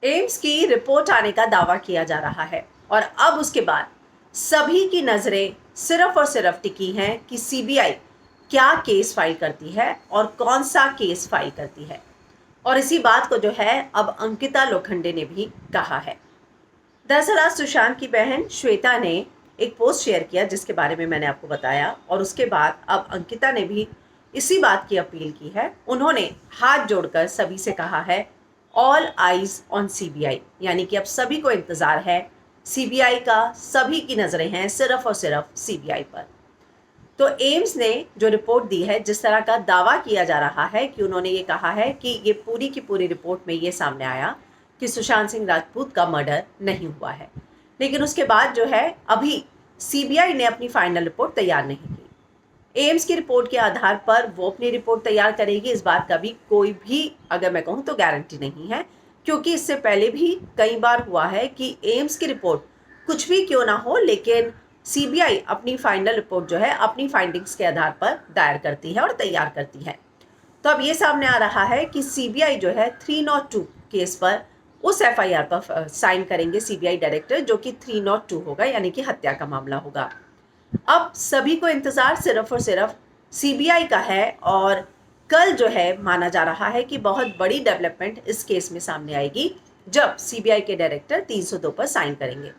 AIIMS की report आने का दावा किया जा रहा है और अब उसके बाद सभी की नज़रें सिर्फ और सिर्फ टिकी हैं कि सीबीआई क्या केस फाइल करती है और कौन सा केस फाइल करती है। और इसी बात को जो है अब अंकिता लोखंडे ने भी कहा है। दरअसल आज सुशांत की बहन श्वेता ने एक पोस्ट शेयर किया जिसके बारे में मैंने आपको बताया, और उसके बाद अब अंकिता ने भी इसी बात की अपील की है। उन्होंने हाथ जोड़कर सभी से कहा है ऑल आइज ऑन सीबीआई, यानी कि अब सभी को इंतज़ार है सीबीआई का, सभी की नज़रें हैं सिर्फ और सिर्फ सीबीआई पर। तो एम्स ने जो रिपोर्ट दी है, जिस तरह का दावा किया जा रहा है कि उन्होंने ये कहा है कि ये पूरी की पूरी रिपोर्ट में ये सामने आया कि सुशांत सिंह राजपूत का मर्डर नहीं हुआ है, लेकिन उसके बाद जो है अभी सीबीआई ने अपनी फाइनल रिपोर्ट तैयार नहीं की। एम्स की रिपोर्ट के आधार पर वो अपनी रिपोर्ट तैयार करेगी, इस बात का भी कोई भी, अगर मैं कहूँ तो, गारंटी नहीं है, क्योंकि इससे पहले भी कई बार हुआ है कि एम्स की रिपोर्ट कुछ भी क्यों ना हो, लेकिन सीबीआई अपनी फाइनल रिपोर्ट जो है अपनी फाइंडिंग्स के आधार पर दायर करती है और तैयार करती है। तो अब ये सामने आ रहा है कि सीबीआई जो है 302 केस पर उस एफआईआर पर साइन करेंगे सीबीआई डायरेक्टर, जो कि 302 होगा, यानी कि हत्या का मामला होगा। अब सभी को इंतज़ार सिर्फ और सिर्फ सीबीआई का है, और कल जो है माना जा रहा है कि बहुत बड़ी डेवलपमेंट इस केस में सामने आएगी जब सीबीआई के डायरेक्टर 302 पर साइन करेंगे।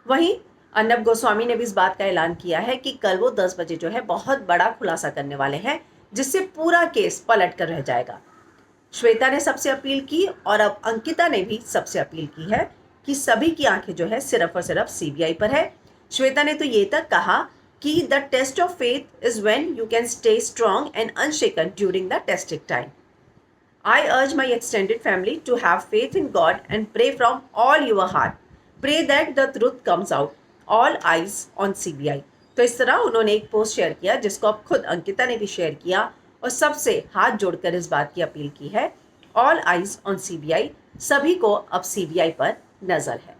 वहीं अर्नब गोस्वामी ने भी इस बात का ऐलान किया है कि कल वो 10 बजे जो है बहुत बड़ा खुलासा करने वाले हैं, जिससे पूरा केस पलट कर रह जाएगा। श्वेता ने सबसे अपील की और अब अंकिता ने भी सबसे अपील की है कि सभी की आंखें जो है सिर्फ और सिर्फ सीबीआई पर है। श्वेता ने तो ये तक कहा कि the test of faith is when you can stay strong and unshaken during the testing time. I urge my extended family to have faith in God and pray from all your heart. Pray that the truth comes out. All eyes on CBI. तो इस तरह उन्होंने एक post share किया जिसको अब खुद अंकिता ने भी शेयर किया और सबसे हाथ जोड़कर इस बात की अपील की है, ऑल आइज ऑन सीबीआई, सभी को अब सीबीआई पर नजर है।